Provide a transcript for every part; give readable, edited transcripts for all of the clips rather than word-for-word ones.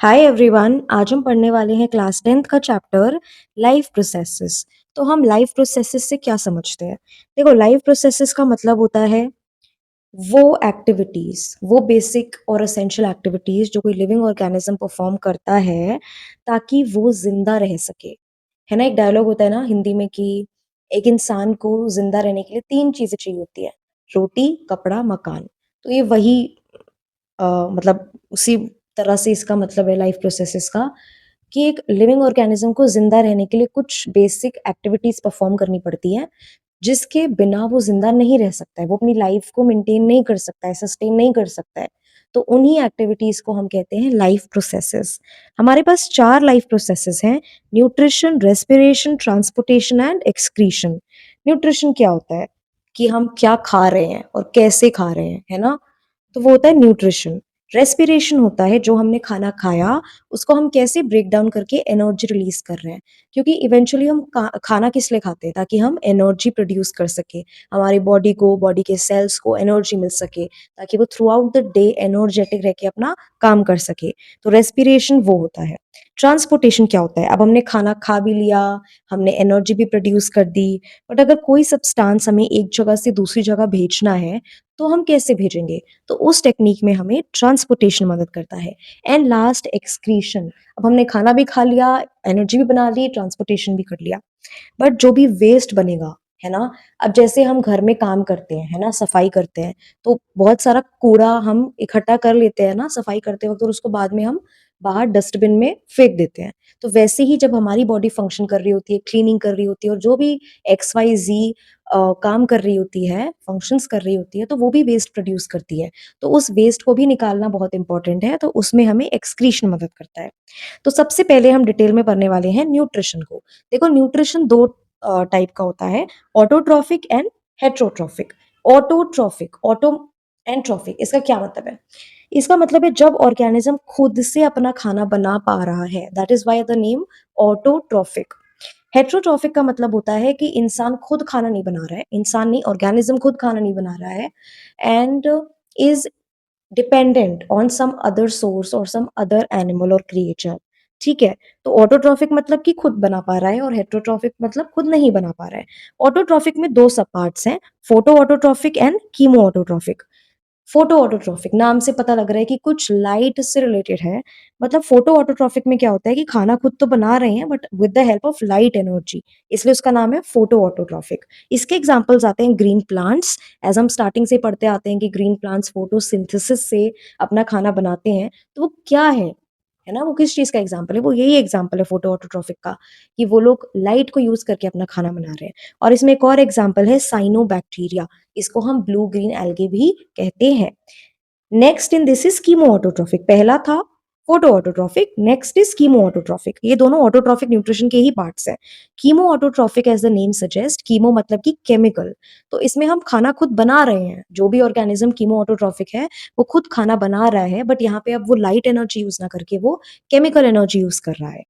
Hi everyone. आज हम पढ़ने वाले हैं क्लास 10th का चैप्टर लाइफ प्रोसेसेस। तो हम लाइफ प्रोसेसेस से क्या समझते हैं? देखो, लाइफ प्रोसेसेस का मतलब होता है वो एक्टिविटीज, वो बेसिक और एसेंशियल एक्टिविटीज जो कोई लिविंग ऑर्गेनिज्म परफॉर्म करता है ताकि वो जिंदा रह सके। है ना, एक डायलॉग होता है ना हिंदी में कि एक इंसान को जिंदा रहने के लिए तीन चीजें चाहिए होती है: रोटी, कपड़ा, मकान। तो ये वही मतलब उसी तरह से इसका मतलब है लाइफ प्रोसेसेस का कि एक लिविंग ऑर्गेनिज्म को जिंदा रहने के लिए कुछ बेसिक एक्टिविटीज परफॉर्म करनी पड़ती हैं, जिसके बिना वो जिंदा नहीं रह सकता है, वो अपनी लाइफ को मेंटेन नहीं कर सकता है, सस्टेन नहीं कर सकता है। तो उन्हीं एक्टिविटीज को हम कहते हैं लाइफ प्रोसेसेस। हमारे पास चार लाइफ प्रोसेसेस हैं: nutrition, respiration, transportation and excretion. Nutrition क्या होता है? कि हम क्या खा रहे हैं और कैसे खा रहे हैं, है ना। तो वो होता है न्यूट्रिशन। रेस्पिरेशन होता है जो हमने खाना खाया उसको हम कैसे ब्रेक डाउन करके एनर्जी रिलीज कर रहे हैं, क्योंकि इवेंचुअली हम खाना किस लिए खाते हैं? ताकि हम एनर्जी प्रोड्यूस कर सके, हमारी बॉडी को, बॉडी के सेल्स को एनर्जी मिल सके, ताकि वो through out the day energetic रह के अपना काम कर सके। तो रेस्पिरेशन वो होता है। ट्रांसपोर्टेशन क्या होता है? अब हमने खाना खा भी लिया, हमने एनर्जी भी प्रोड्यूस कर दी, बट अगर कोई सब्सटेंस हमें एक जगह से दूसरी जगह भेजना है तो हम कैसे भेजेंगे? तो उस टेक्निक में हमें ट्रांसपोर्टेशन मदद करता है। And last, excretion. अब हमने खाना भी खा लिया, एनर्जी भी बना ली, ट्रांसपोर्टेशन भी कर लिया, बट जो भी वेस्ट बनेगा, है ना। अब जैसे हम घर में काम करते हैं, है ना, सफाई करते हैं, तो बहुत सारा कूड़ा हम इकट्ठा कर लेते हैं ना सफाई करते वक्त, और उसको बाद में हम बाहर डस्टबिन में फेंक देते हैं। तो वैसे ही जब हमारी बॉडी फंक्शन कर रही होती है, क्लीनिंग कर रही होती है, और जो भी एक्स वाई जी काम कर रही होती है, फंक्शंस कर रही होती है, तो वो भी वेस्ट प्रोड्यूस करती है। तो उस वेस्ट को भी निकालना बहुत इंपॉर्टेंट है, तो उसमें हमें एक्सक्रीशन मदद करता है। तो सबसे पहले हम डिटेल में पढ़ने वाले हैं न्यूट्रिशन को। देखो, न्यूट्रिशन दो टाइप का होता है: autotrophic and heterotrophic. Auto and trophic, इसका क्या मतलब है? इसका मतलब है जब ऑर्गेनिज्म खुद से अपना खाना बना पा रहा है, that is why the name autotrophic. Heterotrophic का मतलब होता है कि इंसान खुद खाना नहीं बना रहा है, इंसान नहीं, ऑर्गेनिज्म खुद खाना नहीं बना रहा है, and is dependent on some other source और सम अदर एनिमल और क्रिएचर। ठीक है। तो ऑटोट्रॉफिक मतलब कि खुद बना पा रहा है, और हेट्रोट्रॉफिक मतलब खुद नहीं बना पा रहा है। ऑटोट्रॉफिक में दो सब पार्ट्स हैं: photo autotrophic and chemo autotrophic. Photo autotrophic नाम से पता लग रहा है कि कुछ लाइट से रिलेटेड है। मतलब फोटो ऑटोट्रॉफिक में क्या होता है कि खाना खुद तो बना रहे हैं, but with the help of light energy, इसलिए उसका नाम है फोटो ऑटोट्रॉफिक। इसके एग्जांपल्स आते हैं ग्रीन प्लांट्स। एज हम स्टार्टिंग से पढ़ते आते हैं कि ग्रीन प्लांट्स फोटोसिंथेसिस से अपना खाना बनाते हैं। तो वो क्या है ना, वो किस चीज का एग्जाम्पल है? वो यही एग्जाम्पल है फोटो ऑटोट्रॉफिक का, कि वो लोग लाइट को यूज करके अपना खाना बना रहे हैं। और इसमें एक और एग्जाम्पल है साइनोबैक्टीरिया, इसको हम ब्लू ग्रीन एल्गे भी कहते हैं। Next in this is chemo autotrophic. पहला था photo autotrophic, next is chemo autotrophic. ये दोनों ऑटोट्रॉफिक न्यूट्रिशन के ही पार्ट्स हैं। Chemo autotrophic as the name suggest, chemo मतलब कि केमिकल। तो इसमें हम खाना खुद बना रहे हैं, जो भी ऑर्गेनिज्म कीमो ऑटोट्रॉफिक है वो खुद खाना बना रहा है, बट यहाँ पे अब वो लाइट एनर्जी यूज ना करके वो केमिकल एनर्जी यूज कर रहा है।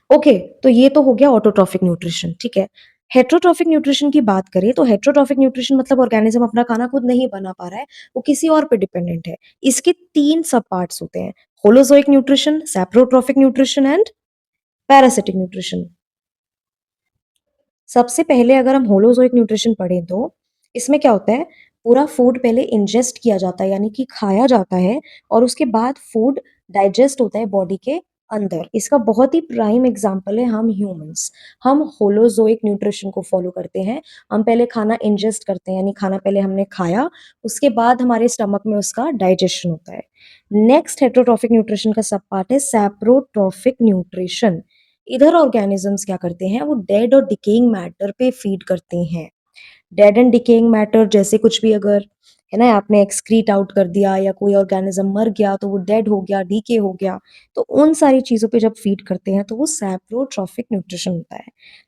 ओके, तो ये तो हो गया ऑटोट्रॉफिक न्यूट्रिशन। ठीक है। हेट्रोट्रॉफिक न्यूट्रिशन की बात करें तो हेट्रोट्रॉफिक न्यूट्रिशन मतलब ऑर्गेनिज्म अपना खाना खुद नहीं बना पा रहा है, वो किसी और पे डिपेंडेंट है। इसके तीन सब पार्ट्स होते हैं: holozoic nutrition, saprotrophic nutrition and parasitic nutrition. सबसे पहले अगर हम होलोजोइक न्यूट्रिशन पढ़ें तो इसमें क्या होता है, पूरा फूड पहले इंजेस्ट किया जाता है, यानी कि खाया जाता है, और उसके बाद फूड डाइजेस्ट होता है बॉडी के अंदर। इसका बहुत ही प्राइम एग्जांपल है हम ह्यूमंस। हम होलोजोइक न्यूट्रिशन को फॉलो करते हैं। हम पहले खाना इंजेस्ट करते हैं, यानी खाना पहले हमने खाया, उसके बाद हमारे स्टमक में उसका डाइजेशन होता है। नेक्स्ट हेट्रोट्रॉफिक न्यूट्रिशन का सब पार्ट है सैप्रोट्रॉफिक न्यूट्रिशन। इधर ऑर्गेनिजम्स क्या करते हैं, वो डेड और डिकेइंग मैटर पे फीड करते हैं। डेड एंड डिकेइंग मैटर जैसे कुछ भी, अगर है ना आपने एक्सक्रीट आउट कर दिया या कोई ऑर्गेनिज्म मर गया तो वो डेड हो गया, डीके हो गया, तो उन सारी चीजों पे जब फीड करते हैं तो वो सैप्रोट्रॉफिक न्यूट्रिशन होता है।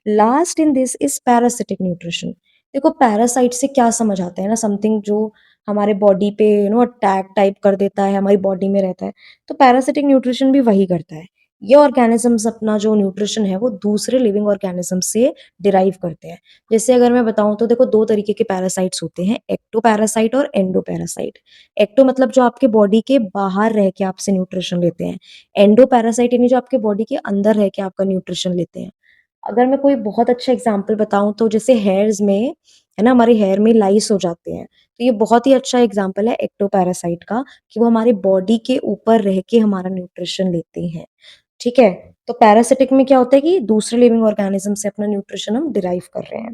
Last in this is parasitic nutrition. देखो, पैरासाइट से क्या समझ आता है ना, समथिंग जो हमारे बॉडी पे अटैक टाइप कर देता है, हमारी बॉडी में रहता है। तो पैरासिटिक न्यूट्रिशन भी वही करता है। ये ऑर्गेनिजम्स अपना जो न्यूट्रिशन है वो दूसरे लिविंग ऑर्गेनिज्म से डिराइव करते हैं। जैसे अगर मैं बताऊँ तो देखो 2 तरीके के पैरासाइट्स होते हैं, एक्टोपैरासाइट और एंडोपैरासाइट। एक्टो मतलब जो आपके बॉडी के बाहर रह के आपसे न्यूट्रिशन लेते हैं। एंडोपैरासाइट यानी जो आपके बॉडी के अंदर रह के आपका न्यूट्रिशन लेते हैं। अगर मैं कोई बहुत अच्छा एग्जांपल बताऊँ तो जैसे हेयर्स में, है ना, हमारे हेयर में लाइस हो जाते हैं। तो ये बहुत ही अच्छा एग्जांपल है एक्टोपैरासाइट का कि वो हमारी बॉडी के ऊपर रह के हमारा न्यूट्रिशन लेते हैं। ठीक है? तो पैरासिटिक में क्या होता है कि दूसरे लिविंग ऑर्गेनिज्म से अपना न्यूट्रिशन हम डिराइव कर रहे हैं।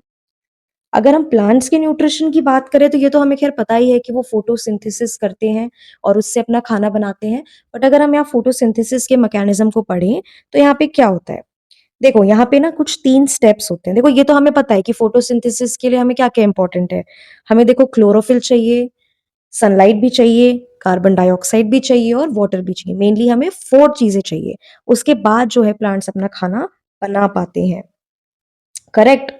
अगर हम प्लांट्स के न्यूट्रिशन की बात करें तो ये तो हमें ख़ैर पता ही है कि वो फोटोसिंथेसिस करते हैं और उससे अपना खाना बनाते हैं। बट अगर हम यहाँ फोटोसिंथेसिस के मैकेनिज़्म को पढ़ें तो यहाँ पे क्या होता है? देखो यहाँ पे ना कुछ 3 स्टेप्स होते हैं। देखो ये तो हमें पता है कि फोटोसिंथेसिस के लिए हमें क्या-क्या इम्पोर्टेंट है। हमें देखो क्लोरोफिल चाहिए, सनलाइट भी चाहिए, कार्बन डाइऑक्साइड भी चाहिए और वाटर भी चाहिए। मेनली हमें 4 चीज़ें चाहिए। उसके बाद जो है प्लांट्स अपना खाना बना पाते हैं। करेक्ट?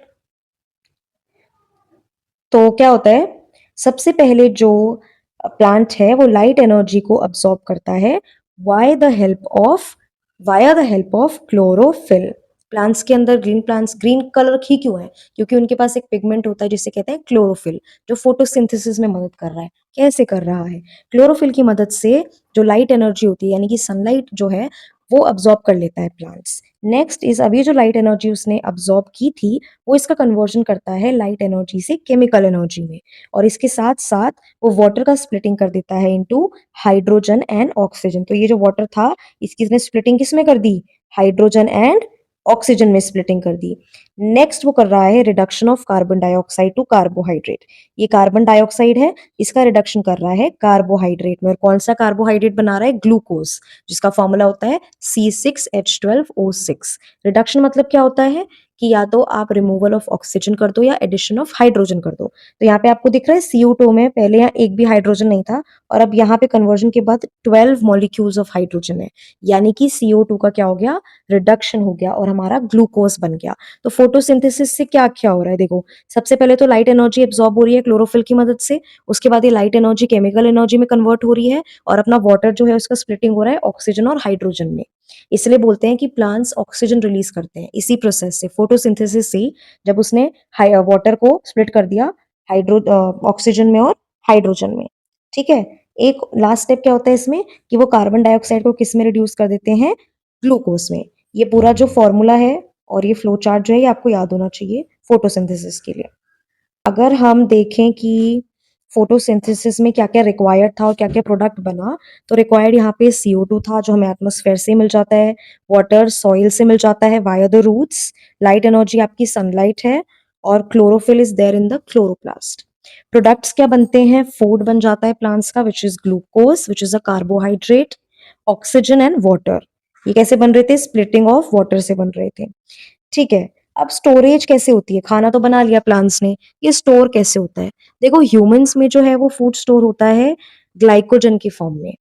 तो क्या होता है, सबसे पहले जो प्लांट है वो लाइट एनर्जी को अब्सॉर्ब करता है why the help of via the help of chlorophyll. Plants के अंदर ग्रीन प्लांट्स ग्रीन कलर ही क्यों है? क्योंकि उनके पास एक पिगमेंट होता है जिसे कहते हैं क्लोरोफिल, जो फोटोसिंथेसिस में मदद कर रहा है। कैसे कर रहा है? क्लोरोफिल की मदद से जो लाइट एनर्जी होती है यानी कि सनलाइट जो है वो अब्सॉर्ब कर लेता है प्लांट्स। नेक्स्ट इज अभी जो लाइट एनर्जी उसने अब्सॉर्ब की थी वो इसका कन्वर्जन करता है लाइट एनर्जी से केमिकल एनर्जी में, और इसके साथ-साथ वो वाटर का स्प्लिटिंग कर देता है इनटू हाइड्रोजन एंड ऑक्सीजन। तो ये जो वाटर था इसकी इसने स्प्लिटिंग किसमें कर दी? हाइड्रोजन एंड ऑक्सीजन में स्प्लिटिंग कर दी। नेक्स्ट वो कर रहा है reduction of carbon dioxide to carbohydrate. ये कार्बन डाइऑक्साइड है, इसका रिडक्शन कर रहा है कार्बोहाइड्रेट में, और कौन सा कार्बोहाइड्रेट बना रहा है? ग्लूकोज, जिसका फॉर्मूला होता है C6H12O6। रिडक्शन मतलब क्या होता है कि या तो आप रिमूवल ऑफ ऑक्सीजन कर दो या एडिशन ऑफ हाइड्रोजन कर दो। तो यहाँ पे आपको दिख रहा है CO2 में पहले यहाँ एक भी हाइड्रोजन नहीं था और अब यहाँ पे कन्वर्जन के बाद 12 मॉलिक्यूल्स ऑफ हाइड्रोजन है, यानी कि CO2 का क्या हो गया? रिडक्शन हो गया और हमारा ग्लूकोज बन गया। तो फोटोसिंथेसिस से क्या क्या हो रहा है? देखो, सबसे पहले तो लाइट एनर्जी एब्जॉर्ब हो रही है क्लोरोफिल की मदद से, उसके बाद ये लाइट एनर्जी केमिकल एनर्जी में कन्वर्ट हो रही है और अपना वाटर जो है उसका स्प्लिटिंग हो रहा है ऑक्सीजन और हाइड्रोजन में। इसलिए बोलते हैं कि प्लांट्स ऑक्सीजन रिलीज करते हैं इसी प्रोसेस से, फोटोसिंथेसिस से ही। जब उसने वाटर को स्प्लिट कर दिया हाइड्रो ऑक्सीजन में और हाइड्रोजन में। ठीक है? एक लास्ट स्टेप क्या होता है इसमें कि वो कार्बन डाइऑक्साइड को किस में रिड्यूस कर देते हैं? ग्लूकोज में। ये पूरा जो फॉर्मूला है और ये फ्लो चार्ट जो है ये आपको याद होना चाहिए फोटोसिंथेसिस के लिए। अगर हम देखें कि फोटोसिंथेसिस में क्या-क्या रिक्वायर्ड था और क्या-क्या प्रोडक्ट बना, तो रिक्वायर्ड यहाँ पे CO2 था जो हमें एटमॉस्फेयर से मिल जाता है, वाटर सॉइल से मिल जाता है via the roots, light energy आपकी सनलाइट है और chlorophyll is there in the chloroplast. Products क्या बनते हैं? फूड बन जाता है प्लांट्स का which is glucose which is a carbohydrate, oxygen and water. ये कैसे बन रहे थे? स्प्लिटिंग ऑफ वाटर से बन रहे थे। ठीक है, अब स्टोरेज कैसे होती है? खाना तो बना लिया प्लांट्स ने, ये स्टोर कैसे होता है? देखो ह्यूमन्स में जो है वो फूड स्टोर होता है ग्लाइकोजन की फॉर्म में।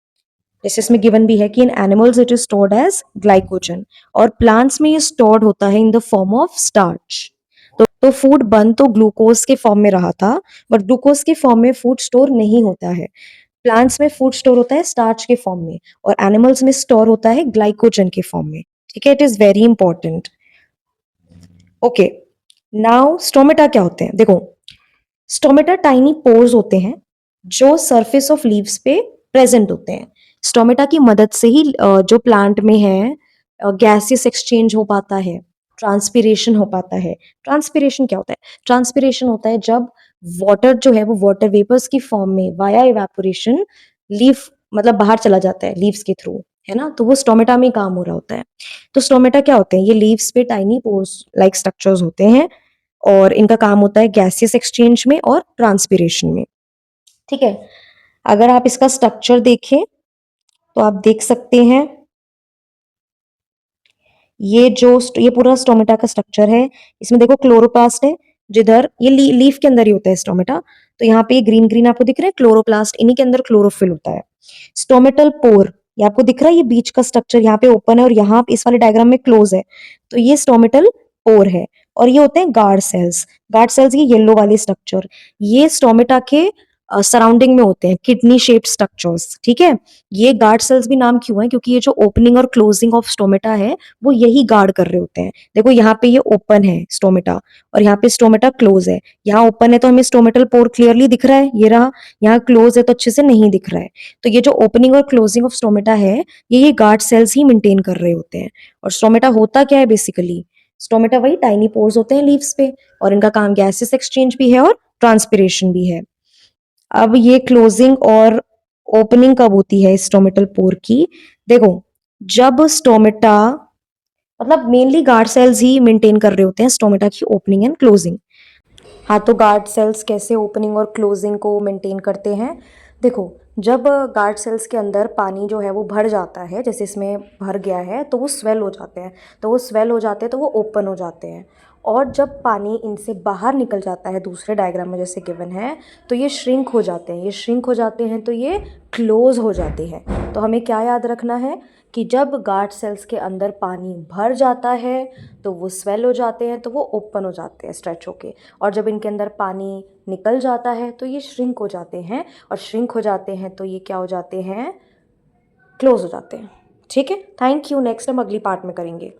जैसे इसमें गिवन भी है कि in animals it is stored as glycogen, और प्लांट्स में ये स्टोर्ड होता है in the form of starch. तो फूड बन तो ग्लूकोज के फॉर्म में रहा था, बट ग्लूकोज के फॉर्म में फूड स्टोर नहीं होता है। प्लांट्स में फूड स्टोर होता है स्टार्च के फॉर्म में और एनिमल्स में स्टोर होता है ग्लाइकोजन के फॉर्म में। ठीक है, it is very important. Okay, now stomata क्या होते हैं? देखो, स्टोमेटा टाइनी पोर्स होते हैं जो सरफेस ऑफ लीव्स पे प्रेजेंट होते हैं। स्टोमेटा की मदद से ही जो प्लांट में है गैसियस एक्सचेंज हो पाता है, ट्रांसपिरेशन हो पाता है। ट्रांसपिरेशन क्या होता है? ट्रांसपिरेशन होता है जब वाटर जो है वो वाटर वेपर्स की फॉर्म में वाया इवेपोरेशन लीफ मतलब बाहर चला जाता है लीव्स के थ्रू, है ना? तो वो स्टोमेटा में काम हो रहा होता है। तो स्टोमेटा क्या होते हैं? ये लीव्स पे टाइनी पोर्स लाइक स्ट्रक्चर्स होते हैं और इनका काम होता है गैसियस एक्सचेंज में और ट्रांसपिरेशन में। ठीक है, अगर आप इसका स्ट्रक्चर देखें तो आप देख सकते हैं ये पूरा स्टोमेटा का स्ट्रक्चर है। इसमें देखो क्लोरोप्लास्ट है, जिधर ये लीफ के अंदर ही होता है स्टोमेटा। तो यहाँ पे ये ग्रीन ग्रीन आपको दिख रहा है क्लोरोप्लास्ट, इन्हीं के अंदर क्लोरोफिल होता है। स्टोमेटल पोर, ये आपको दिख रहा है, ये बीच का स्ट्रक्चर यहाँ पे ओपन है और यहाँ इस वाले डायग्राम में क्लोज है। तो ये स्टोमेटल पोर है और ये होते हैं गार्ड सेल्स। गार्ड सेल्स ये येलो वाले स्ट्रक्चर, ये स्टोमेटा के सराउंडिंग में होते हैं, किडनी शेप्ड स्ट्रक्चर्स, ठीक है? ये गार्ड सेल्स भी नाम क्यों है? क्योंकि ये जो ओपनिंग और क्लोजिंग ऑफ स्टोमेटा है, वो यही गार्ड कर रहे होते हैं। देखो यहाँ पे ये ओपन है स्टोमेटा और यहाँ पे स्टोमेटा क्लोज है। यहाँ ओपन है तो हमें स्टोमेटल पोर क्लियरली दिख रहा है, ये रहा। यहाँ क्लोज है तो अच्छे से नहीं दिख रहा है। तो ये जो ओपनिंग और क्लोजिंग ऑफ स्टोमेटा है, ये गार्ड सेल्स ही मेंटेन कर रहे होते हैं। और स्टोमेटा होता क्या है बेसिकली? स्टोमेटा वही टाइनी पोर्स होते हैं लीव्स पे, और इनका काम गैसेस एक्सचेंज भी है और ट्रांसपिरेशन भी है। अब ये क्लोजिंग और ओपनिंग कब होती है स्टोमेटल पोर की? देखो, जब स्टोमेटा, मतलब मेनली गार्ड सेल्स ही मेंटेन कर रहे होते हैं स्टोमेटा की ओपनिंग एंड क्लोजिंग। हाँ, तो गार्ड सेल्स कैसे ओपनिंग और क्लोजिंग को मेंटेन करते हैं? देखो, जब गार्ड सेल्स के अंदर पानी जो है वो भर जाता है, जैसे इसमें भर गया है, तो वो स्वेल हो जाते हैं। तो वो स्वेल हो जाते हैं तो वो ओपन हो जाते हैं। और जब पानी इनसे बाहर निकल जाता है, दूसरे डायग्राम में जैसे गिवन है, तो ये श्रिंक हो जाते हैं। ये श्रिंक हो जाते हैं तो ये क्लोज हो जाते हैं। तो हमें क्या याद रखना है कि जब गार्ड सेल्स के अंदर पानी भर जाता है तो वो स्वेल हो जाते हैं, तो वो ओपन हो जाते हैं स्ट्रेच होके। और जब इनके अंदर पानी निकल जाता है तो ये श्रिंक हो जाते हैं, और श्रिंक हो जाते हैं तो ये क्या हो जाते हैं? क्लोज हो जाते हैं। ठीक है, थैंक यू। नेक्स्ट हम अगली पार्ट में करेंगे।